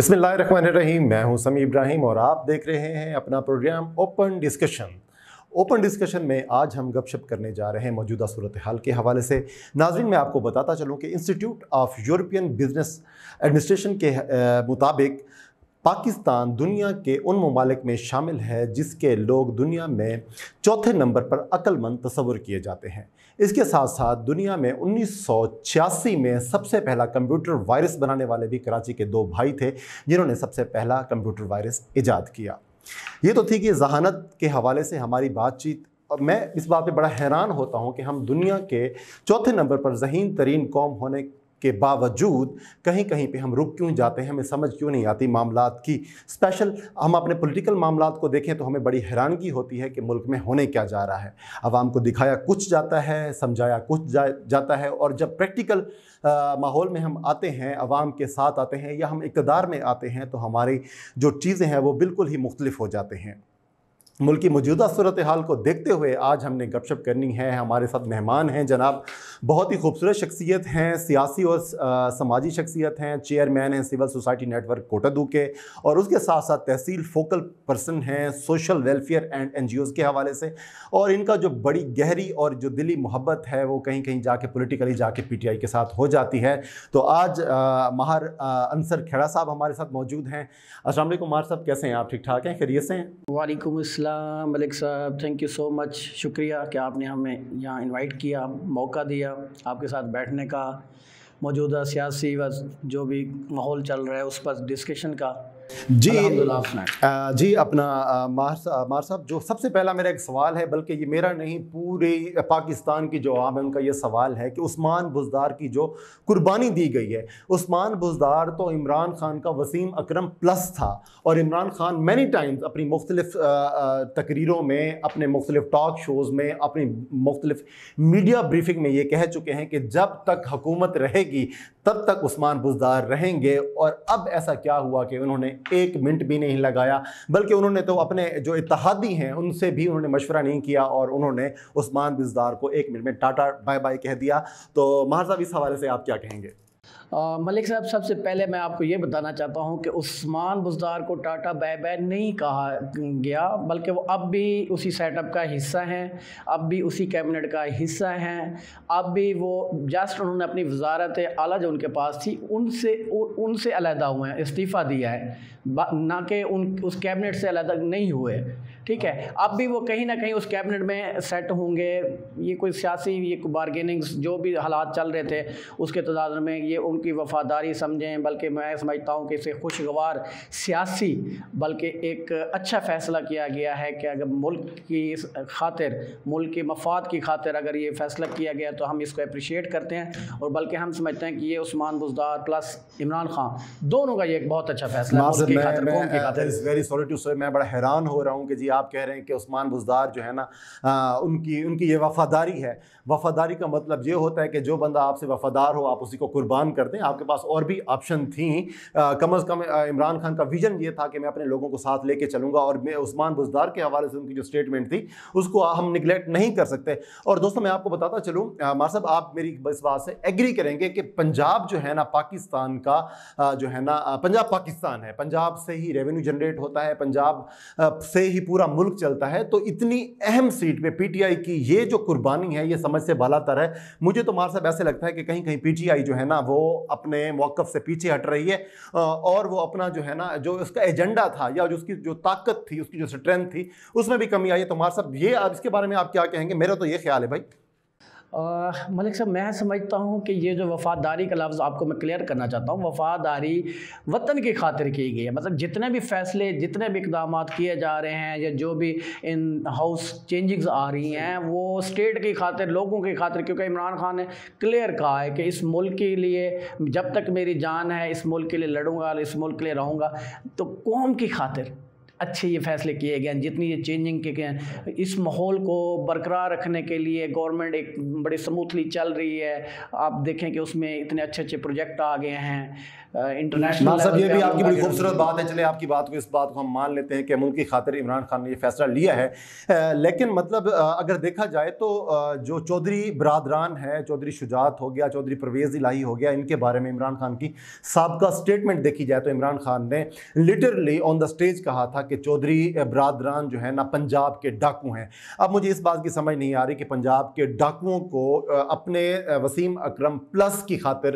बिस्मिल्लाहिर्रहमानिर्रहीम। मैं हूं समी इब्राहिम और आप देख रहे हैं अपना program open discussion. Open discussion में आज हम गपशप करने जा रहे हैं मौजूदा सूरत हाल के हवाले से। नाज़रीन, मैं आपको बताता चलूं कि institute of European business administration के मुताबिक पाकिस्तान दुनिया के उन ममालिक में शामिल है जिसके लोग दुनिया में चौथे नंबर पर अक्लमंद तस्वुर किए जाते हैं। इसके साथ साथ दुनिया में 1986 में सबसे पहला कंप्यूटर वायरस बनाने वाले भी कराची के दो भाई थे जिन्होंने सबसे पहला कंप्यूटर वायरस ईजाद किया। ये तो थी कि जहानत के हवाले से हमारी बातचीत। और मैं इस बात पे बड़ा हैरान होता हूँ कि हम दुनिया के चौथे नंबर पर ज़हीन तरीन कौम होने के बावजूद कहीं कहीं पे हम रुक क्यों जाते हैं, हमें समझ क्यों नहीं आती मामलात की। स्पेशल हम अपने पॉलिटिकल मामलात को देखें तो हमें बड़ी हैरानगी होती है कि मुल्क में होने क्या जा रहा है। आवाम को दिखाया कुछ जाता है, समझाया कुछ जाता है, और जब प्रैक्टिकल माहौल में हम आते हैं, आवाम के साथ आते हैं या हम इक़्तिदार में आते हैं, तो हमारी जो चीज़ें हैं वो बिल्कुल ही मुख्तलिफ हो जाते हैं। मुल्क की मौजूदा सूरत हाल को देखते हुए आज हमने गपशप करनी है। हमारे साथ मेहमान हैं जनाब, बहुत ही खूबसूरत शख्सियत हैं, सियासी और समाजी शख्सियत हैं, चेयरमैन हैं सिविल सोसाइटी नेटवर्क कोटादू के, और उसके साथ साथ तहसील फोकल पर्सन हैं सोशल वेलफेयर एंड NGOs के हवाले से। और इनका जो बड़ी गहरी और जो दिली मोहब्बत है वो कहीं कहीं जाके पॉलिटिकली जाके PTI के साथ हो जाती है। तो आज माहर अंसर खेड़ा साहब हमारे साथ मौजूद हैं। अस्सलाम वालेकुम माहर साहब, कैसे हैं आप? ठीक ठाक हैं, खैरियत से हैं? वालेकुम अस्सलाम मलिक साहब, थैंक यू सो मच, शुक्रिया कि आपने हमें यहाँ इनवाइट किया, मौका दिया आपके साथ बैठने का, मौजूदा सियासी व जो भी माहौल चल रहा है उस पर डिस्कशन का। जी जी, अपना मार साहब, जो सबसे पहला मेरा एक सवाल है, बल्कि ये मेरा नहीं पूरे पाकिस्तान की जो आवाम है उनका ये सवाल है कि उस्मान बुज़दार की जो कुर्बानी दी गई है। उस्मान बुज़दार तो इमरान खान का वसीम अकरम प्लस था, और इमरान खान मैनी टाइम्स अपनी मुख्तलिफ तकरीरों में, अपने मुख्तलिफ टॉक शोज़ में, अपनी मुख्तलिफ मीडिया ब्रीफिंग में ये कह चुके हैं कि जब तक हुकूमत रहेगी तब तक उस्मान बुज़दार रहेंगे। और अब ऐसा क्या हुआ कि उन्होंने एक मिनट भी नहीं लगाया, बल्कि उन्होंने तो अपने जो इत्तेहादी हैं उनसे भी उन्होंने मशवरा नहीं किया और उन्होंने उस्मान बुज़दार को एक मिनट में टाटा बाय बाय कह दिया। तो माहर साहब, इस हवाले से आप क्या कहेंगे? मलिक साहब, सबसे पहले मैं आपको ये बताना चाहता हूँ कि उस्मान बुज़दार को टाटा बाय बाय नहीं कहा गया, बल्कि वो अब भी उसी सेटअप का हिस्सा हैं, अब भी उसी कैबिनेट का हिस्सा हैं। अब भी वो जस्ट उन्होंने अपनी वजारत आला जो उनके पास थी उनसे अलहदा हुए हैं, इस्तीफ़ा दिया है, ना कि उस कैबिनेट से अलहदा नहीं हुए। ठीक है, अब भी वो कहीं ना कहीं उस कैबिनेट में सेट होंगे। ये कोई सियासी ये बारगेनिंग्स जो भी हालात चल रहे थे उसके तदाद में ये उनकी वफ़ादारी समझें, बल्कि मैं समझता हूँ कि इसे खुशगवार सियासी बल्कि एक अच्छा फ़ैसला किया गया है कि अगर मुल्क की खातिर, मुल्क के मफाद की खातिर अगर ये फ़ैसला किया गया तो हम इसको अप्रिशिएट करते हैं। और बल्कि हम समझते हैं कि ये उस्मान बुज़दार प्लस इमरान खान दोनों का ये एक बहुत अच्छा फ़ैसला है। वेरी सॉरी टू से, मैं बड़ा हैरान हो रहा हूँ कि जी आप कह रहे हैं कि उस्मान बुज़दार जो है ना उनकी ये वफ़ादारी है। वफ़ादारी का मतलब ये होता है कि जो बंदा आपसे वफ़ादार हो आप उसी को कुर्बान कर दें। आपके पास और भी ऑप्शन थी, कम अज़ कम इमरान खान का विजन ये था कि मैं अपने लोगों को साथ लेके चलूँगा, और मैं उस्मान बुज़दार के हवाले से उनकी जो स्टेटमेंट थी उसको हम निगलेक्ट नहीं कर सकते। और दोस्तों, मैं आपको बताता चलूँ, मार साहब आप मेरी इस बात से एग्री करेंगे कि पंजाब जो है ना पाकिस्तान का जो है ना, पंजाब पाकिस्तान है, पंजाब से ही रेवेन्यू जनरेट होता है, पंजाब से ही पूरा मुल्क चलता है। तो इतनी अहम सीट पे PTI की ये जो कुर्बानी है ये समझ से बालातर है। मुझे तो मार साहब ऐसे लगता है कि कहीं कहीं PTI जो है ना वो अपने मौक़िफ़ से पीछे हट रही है, और वो अपना जो है ना जो उसका एजेंडा था या जो उसकी जो ताकत थी, उसकी जो स्ट्रेंथ थी, उसमें भी कमी आई है। तो मार साहब ये अब इसके बारे में आप क्या कहेंगे? मेरा तो ये ख्याल है भाई। मलिक साहब, मैं समझता हूँ कि ये जो वफ़ादारी का लफ्ज़ आपको मैं क्लियर करना चाहता हूँ, वफ़ादारी वतन की खातिर की गई है। मतलब जितने भी फ़ैसले, जितने भी इक़दाम किए जा रहे हैं या जो भी इन हाउस चेंजिंग्स आ रही हैं वो स्टेट की खातिर, लोगों की खातिर, क्योंकि इमरान खान ने क्लियर कहा है कि इस मुल्क के लिए जब तक मेरी जान है इस मुल्क के लिए लड़ूंगा, इस मुल्क के लिए रहूँगा। तो कौम की खातिर अच्छे ये फ़ैसले किए गए हैं, जितनी ये चेंजिंग के गए, इस माहौल को बरकरार रखने के लिए गवर्नमेंट एक बड़ी स्मूथली चल रही है। आप देखें कि उसमें इतने अच्छे अच्छे प्रोजेक्ट आ गए हैं। इंटरनेशनल साहब, ये लेवल भी पे आपकी बड़ी खूबसूरत बात है। चले आपकी बात को, इस बात को हम मान लेते हैं कि मुल्क की खातिर इमरान खान ने ये फैसला लिया है। लेकिन मतलब अगर देखा जाए तो जो चौधरी बरादरान है, चौधरी शुजात हो गया, चौधरी परवेज़ इलाही हो गया, इनके बारे में इमरान खान की साबका स्टेटमेंट देखी जाए तो इमरान खान ने लिटरली ऑन द स्टेज कहा था कि चौधरी बरादरान जो है ना पंजाब के डाकू हैं। अब मुझे इस बात की समझ नहीं आ रही कि पंजाब के डाकुओं को अपने वसीम अकरम प्लस की खातिर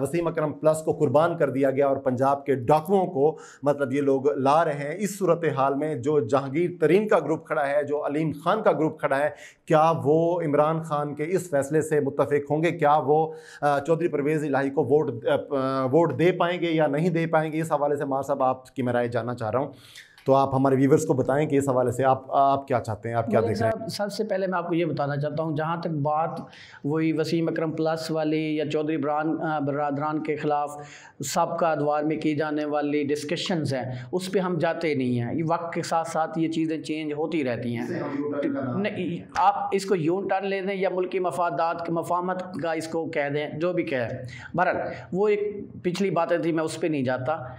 वसीम अकरम प्लस को कुर्बान कर दिया गया और पंजाब के डाकुओं को मतलब ये लोग ला रहे हैं। इस सूरत हाल में जो जहांगीर तरीन का ग्रुप खड़ा है, जो अलीम खान का ग्रुप खड़ा है, क्या वो इमरान खान के इस फैसले से मुत्तफिक होंगे? क्या वो चौधरी परवेज़ इलाही को वोट दे पाएंगे या नहीं दे पाएंगे? इस हवाले से मार साहब आपकी मैं राय जानना चाह रहा हूँ, तो आप हमारे व्यूवर्स को बताएं कि इस हवाले से आप क्या चाहते हैं, आप क्या देख रहे हैं? सबसे पहले मैं आपको ये बताना चाहता हूँ, जहाँ तक बात वही वसीम अकरम प्लस वाली या चौधरी बरादरान के ख़िलाफ़ सबका अदवार में की जाने वाली डिस्कशंस हैं, उस पर हम जाते नहीं हैं। ये वक्त के साथ साथ ये चीज़ें चेंज होती रहती हैं। नहीं, आप इसको यूं टर्न ले दें या मुल्की मफादात मफामत का इसको कह दें, जो भी कहें। बहरहाल वो एक पिछली बातें थी, मैं उस पर नहीं जाता।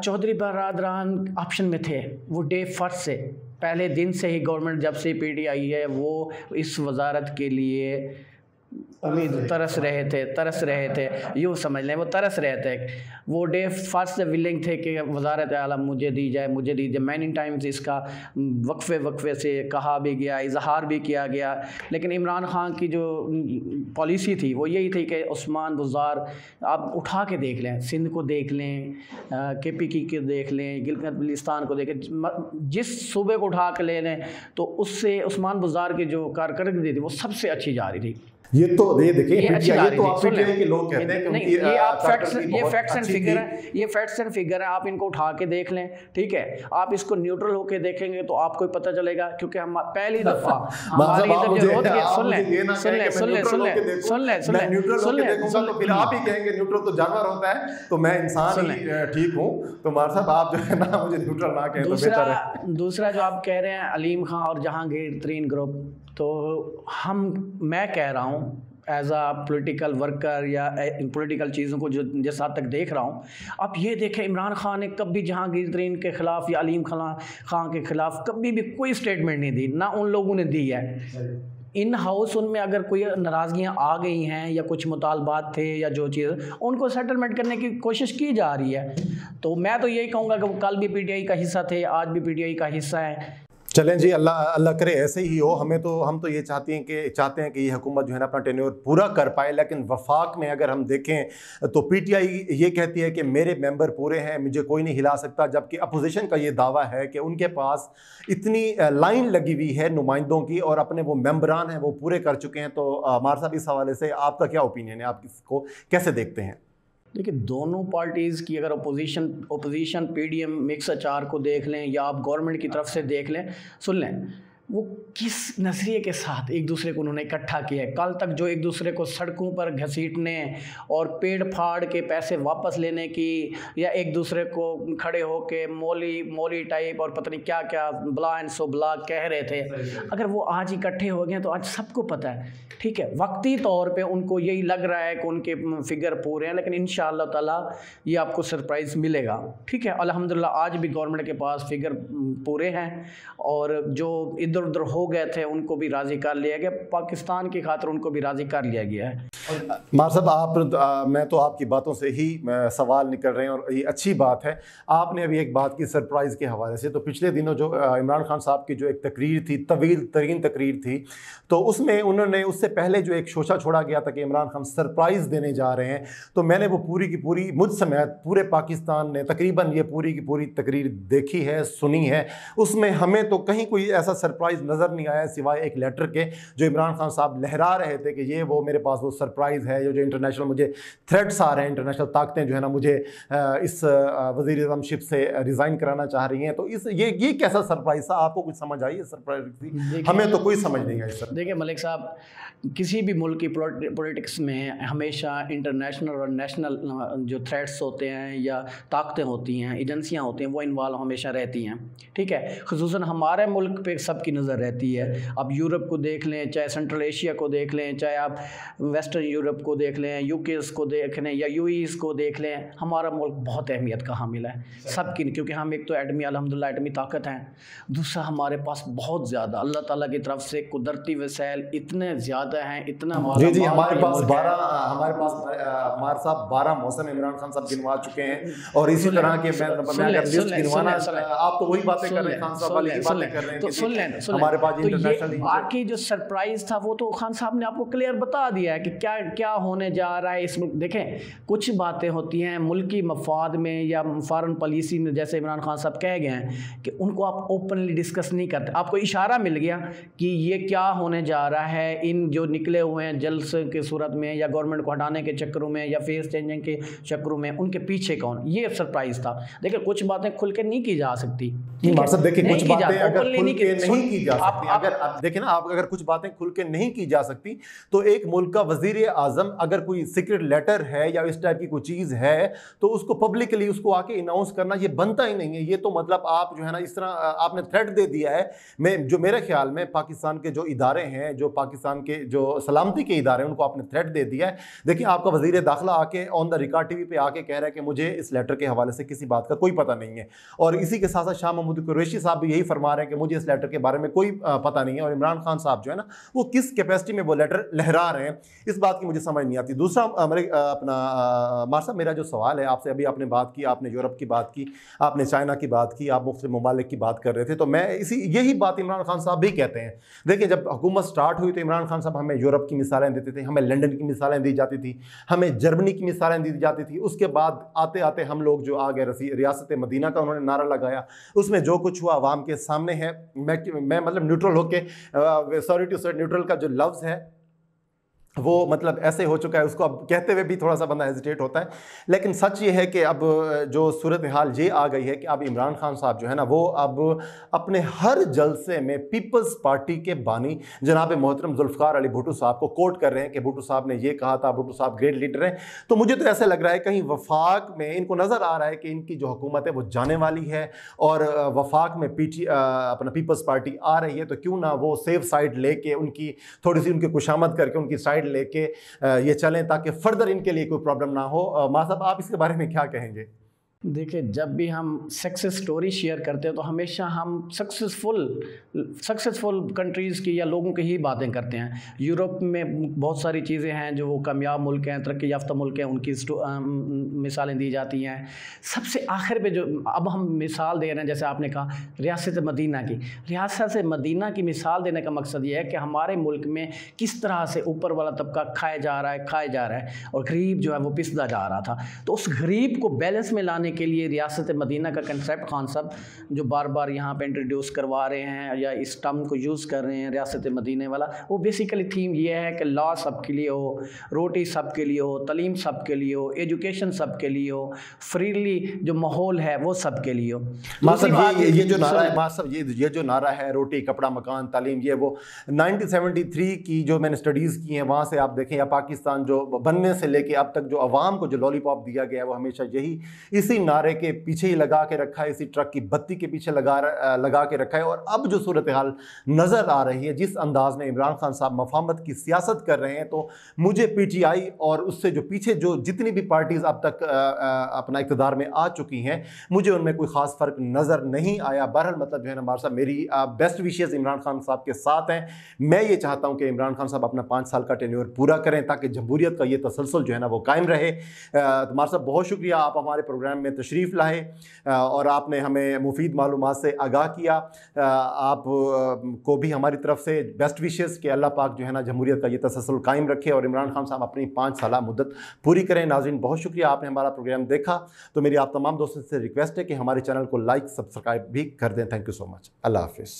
चौधरी बरादरान ऑप्शन में थे, वो डे फर्स्ट से पहले दिन से ही गवर्नमेंट जब से PTI है वो इस वजारत के लिए तरस रहे थे, यूँ समझ लें, वो तरस रहे थे। वो डे फर्स्ट से विलिंग थे कि वजारत आला मुझे दी जाए। मैनी टाइम्स इसका वक्फे से कहा भी गया, इजहार भी किया गया, लेकिन इमरान खान की जो पॉलिसी थी वो यही थी कि उस्मान बुज़दार आप उठा के देख लें, सिंध को देख लें, KPK को देख लें, गिलगित बल्तिस्तान को देख लें, जिस सूबे को उठा के ले लें तो उससे उस्मान बुज़दार की जो कारकर्दगी थी वो सबसे अच्छी जा रही थी। ये तो ये देखिए, ये तो आप के लोग कहते हैं कि नहीं, ये आप फैक्ट्स एंड फिगर हैं, ये फैक्ट्स एंड फिगर हैं, आप इनको उठा के देख लें, ठीक है। आप इसको न्यूट्रल होके देखेंगे तो आपको पता चलेगा, क्योंकि हम पहली दफा हमारी इधर जो रोड के सुन ले आप ही कहेंगे न्यूट्रल तो जानवर होता है, तो मैं इंसान ही ठीक हूँ, तो मार साहब आप जो है ना मुझे न्यूट्रल ना कहें तो बेहतर है। दूसरा जो आप कह रहे हैं अलीम खान और जहांगीर तरीन ग्रुप, तो मैं कह रहा हूँ एज आ पॉलिटिकल वर्कर या पॉलिटिकल चीज़ों को जो जिस हद तक देख रहा हूँ, आप ये देखें इमरान खान ने कभी जहांगीर तरीन के ख़िलाफ़ या अलीम खान के ख़िलाफ़ कभी भी कोई स्टेटमेंट नहीं दी, ना उन लोगों ने दी है। इन हाउस उनमें अगर कोई नाराज़गियाँ आ गई हैं या कुछ मुतालबात थे या जो चीज़, उनको सेटलमेंट करने की कोशिश की जा रही है। तो मैं तो यही कहूँगा कि वो कल भी PTI का हिस्सा थे, आज भी PTI का हिस्सा है। चलें जी, अल्लाह करे ऐसे ही हो। हम तो ये चाहते हैं कि ये हुकूमत जो है ना अपना टेन्योर पूरा कर पाए, लेकिन वफाक में अगर हम देखें तो PTI ये कहती है कि मेरे मेंबर पूरे हैं, मुझे कोई नहीं हिला सकता, जबकि अपोजिशन का ये दावा है कि उनके पास इतनी लाइन लगी हुई है नुमाइंदों की और अपने वो मेंबरान हैं वो पूरे कर चुके हैं। तो मार साहब, इस हवाले से आपका क्या ओपिनियन है, आप इसको कैसे देखते हैं? देखिए, दोनों पार्टीज़ की अगर ओपोजिशन PDM मिक्स अचार को देख लें या आप गवर्नमेंट की तरफ से देख लें, सुन लें, वो किस नज़रिए के साथ एक दूसरे को उन्होंने इकट्ठा किया है। कल तक जो एक दूसरे को सड़कों पर घसीटने और पेड़ फाड़ के पैसे वापस लेने की, या एक दूसरे को खड़े होके मौली टाइप और पता नहीं क्या क्या ब्ला एंड सो ब्ला कह रहे थे, अगर वो आज इकट्ठे हो गए तो आज सबको पता है, ठीक है। वक्ती तौर पे उनको यही लग रहा है कि उनके फिगर पूरे हैं, लेकिन इंशाअल्लाह ताला ये आपको सरप्राइज़ मिलेगा, ठीक है। अल्हम्दुलिल्लाह आज भी गवर्नमेंट के पास फिगर पूरे हैं और जो इधर उधर हो गए थे उनको भी राज़ी कर लिया गया, पाकिस्तान की खातिर उनको भी राज़ी कर लिया गया है। मार साहब, मैं तो आपकी बातों से ही सवाल निकल रहे हैं और ये अच्छी बात है। आपने अभी एक बात की सरप्राइज़ के हवाले से, तो पिछले दिनों जो इमरान खान साहब की जो एक तकरीर थी, तवील तरीन तकरीर थी, तो उसमें उन्होंने उससे पहले जो एक शोशा छोड़ा गया था कि इमरान खान सरप्राइज़ देने जा रहे हैं, तो मैंने वो पूरी की पूरी, मुझ समेत पूरे पाकिस्तान ने तकरीबन ये पूरी की पूरी तकरीर देखी है, सुनी है। उसमें हमें तो कहीं कोई ऐसा सरप्राइज़ नज़र नहीं आया सिवाय एक लेटर के जो इमरान खान साहब लहरा रहे थे कि ये वो मेरे पास वो सरप्राइज़ है, जो इंटरनेशनल मुझे थ्रेट्स आ रहे हैं, इंटरनेशनल ताकतें जो है ना मुझे इस वज़ीर-ए-आज़मशिप से रिज़ाइन कराना चाह रही हैं। तो ये कैसा सरप्राइज़ था? आपको कुछ समझ आई है सरप्राइज़ थी? हमें तो कोई समझ नहीं आई सर। देखिए मलिक साहब, किसी भी मुल्क की पॉलिटिक्स में हमेशा इंटरनेशनल और नेशनल जो थ्रेट्स होते हैं या ताकतें होती हैं, एजेंसियाँ होती हैं, वो इन्वॉल्व हमेशा रहती हैं, ठीक है। ख़ुसूसन हमारे मुल्क पे सबकी नज़र रहती है। आप यूरोप को देख लें, चाहे सेंट्रल एशिया को देख लें, चाहे आप वेस्टर्न यूरोप को देख लें, यूकेस को देख लें या यूईस को देख लें, हमारा मुल्क बहुत अहमियत का हामिल है सबकी, क्योंकि हम एक तो एटमी अल्हम्दुलिल्लाह एटमी ताकत हैं, दूसरा हमारे पास बहुत ज़्यादा अल्लाह ताला की तरफ से कुदरती वसाइल इतने ज़्यादा हैं, इतना जी हमारे पास 12 मौसम इमरान खान साहब गिनवा चुके हैं और इसी तरह के आप तो वही बातें कर रहे हैं, खान साहब वाली बातें कर रहे हैं, तो सुन लें हमारे पास इंटरनेशनल। बाकी जो सरप्राइज था वो तो खान साहब ने आपको क्लियर बता दिया है कि क्या क्या होने जा रहा है इस मुल्क। देखें, कुछ बातें होती हैं मुल्की मफाद में या फॉरेन पॉलिसी में, जैसे इमरान खान साहब कह गए हैं कि उनको आप ओपनली डिस्कस नहीं करते। आपको इशारा मिल गया कि ये क्या होने जा रहा है, इन जो निकले हुए हैं जलसे की सूरत में या गवर्नमेंट को हटाने के चक्करों में या फेस चेंजिंग के चक्करों में, उनके पीछे कौन, ये सरप्राइज था। देखिए, कुछ बातें खुल के नहीं की जा सकती। देखिए कुछ बातें अगर खुल के नहीं की जा सकती, अगर आप देखें ना, आप अगर कुछ बातें खुल के नहीं की जा सकती तो एक मुल्क का वजीर आजम अगर कोई सीक्रेट लेटर है या इस टाइप की कोई चीज है तो उसको पब्लिकली उसको आके अनाउंस करना ये बनता ही नहीं है। ये तो मतलब आप जो है ना इस तरह आपने थ्रेट दे दिया है। जो मेरे ख्याल में पाकिस्तान के जो इदारे हैं, जो पाकिस्तान के जो सलामती के इदारे हैं, उनको आपने थ्रेट दे दिया है। देखिए, आपका वजीर दाखिला आके ऑन द रिकॉर्ड टीवी पे आके कह रहा है कि मुझे इस लेटर के हवाले से किसी बात का कोई पता नहीं है, और इसी के साथ साथ शाह महमूद कुरैशी साहब भी यही फरमा रहे हैं कि मुझे इस लेटर के बारे में कोई पता नहीं है। और इमरान खान साहब जो है ना वो किस कैपेसिटी में वो लेटर लहरा रहे हैं, इस बात की मुझे समझ नहीं आती। दूसरा मार साहब, मेरा जो सवाल है आपसे, अभी आपने बात की, आपने यूरोप की बात की, आपने चाइना की बात की, आप मुख्तलिफ ममालिक की बात कर रहे थे, तो मैं यही बात इमरान खान साहब भी कहते हैं। देखिए, जब हुकूमत स्टार्ट हुई तो इमरान खान साहब हमें यूरोप की मिसालें देते थे, हमें लंदन की मिसालें दी जाती थी, हमें जर्मनी की मिसालें दी जाती थी। उसके बाद आते आते हम लोग जो आ गए रियासत मदीना का उन्होंने नारा लगाया, उसमें जो कुछ हुआ अवाम के सामने है। मैं मतलब न्यूट्रल होके, सॉरी टू से, न्यूट्रल का जो लफ्ज़ है वो मतलब ऐसे हो चुका है, उसको अब कहते हुए भी थोड़ा सा बंदा हेजिटेट होता है। लेकिन सच ये है कि अब जो सूरत हाल ये आ गई है कि अब इमरान खान साहब जो है ना वो अब अपने हर जलसे में पीपल्स पार्टी के बानी जनाब मोहतरम जुल्फ़िकार अली भुट्टो साहब को कोट कर रहे हैं कि भुट्टो साहब ने ये कहा था, भुट्टो साहब ग्रेट लीडर हैं। तो मुझे तो ऐसा लग रहा है कहीं वफाक में इनको नज़र आ रहा है कि इनकी जो हुकूमत है वो जाने वाली है और वफाक में अपना पीपल्स पार्टी आ रही है, तो क्यों ना वो सेफ साइड लेके उनकी थोड़ी सी उनकी खुशामद करके उनकी साइड लेके ये चलें ताकि फर्दर इनके लिए कोई प्रॉब्लम ना हो। मां साहब, आप इसके बारे में क्या कहेंगे? देखिए, जब भी हम सक्सेस स्टोरी शेयर करते हैं तो हमेशा हम सक्सेसफुल कंट्रीज़ की या लोगों की ही बातें करते हैं। यूरोप में बहुत सारी चीज़ें हैं जो वो कामयाब मुल्क हैं, तरक्की याफ्ता मुल्क हैं, उनकी मिसालें दी जाती हैं। सबसे आखिर पे जो अब हम मिसाल दे रहे हैं, जैसे आपने कहा रियासत मदीना की, रियासत मदीना की मिसाल देने का मकसद ये है कि हमारे मुल्क में किस तरह से ऊपर वाला तबका खाया जा रहा है और गरीब जो है वो पिसदा जा रहा था। तो उस गरीब को बैलेंस में लाने के लिए रियासत मदीना का कंसेप्ट खान साहब जो बार बार यहाँ पे इंट्रोड्यूस करवा रहे हैं या इस टर्म को यूज़ कर रहे हैं रियासत मदीने वाला, वो बेसिकली थीम ये है कि लॉ सबके लिए हो, रोटी सबके लिए हो, तलीम सबके लिए हो, एजुकेशन सबके लिए हो, फ्रीली जो माहौल है वो सबके लिए हो। ये जो नारा है मासब, ये जो नारा है रोटी कपड़ा मकान तालीम, ये वो 1973 की जो मैंने स्टडीज़ की हैं वहाँ से आप देखें, या पाकिस्तान जो बनने से लेके अब तक जो अवाम को जो लॉलीपॉप दिया गया है वो हमेशा इसी नारे के पीछे ही लगा के रखा है, इसी ट्रक की बत्ती के पीछे लगा के रखा है। और अब जो सूरत हाल नज़र आ रही है, जिस अंदाज में इमरान खान साहब मफाहमत की सियासत कर रहे हैं, तो मुझे PTI और उससे जो पीछे जो जितनी भी पार्टीज़ अब तक अपना इक़्तिदार में आ चुकी हैं, मुझे उनमें कोई ख़ास फ़र्क नज़र नहीं आया। बहरहाल मतलब जो है ना हमारे साहब, मेरी बेस्ट विशेज़ इमरान खान साहब के साथ हैं। मैं ये चाहता हूँ कि इमरान खान साहब अपना 5 साल का टेन्योर पूरा करें ताकि जमहूरियत का ये तसलसल जो है ना वो कायम रहे। हमारे साहब बहुत शुक्रिया, आप हमारे प्रोग्राम में तशरीफ़ लाए और आपने हमें मुफीद मालूमात से आगाह किया। आप को भी हमारी तरफ से बेस्ट विशेज़ कि अल्लाह पाक जो है ना जमहूरियत का ये तसलसल कायम रखे और इमरान खान साहब अपनी 5 साल मुद्दत पूरी करें। नाज़रीन, बहुत शुक्रिया, आपने हमारा प्रोग्राम देखा। तो मेरी आप तमाम दोस्तों से रिक्वेस्ट है कि हमारे चैनल को लाइक सब्सक्राइब भी कर दें। Thank you so much. अल्लाह हाफिज़।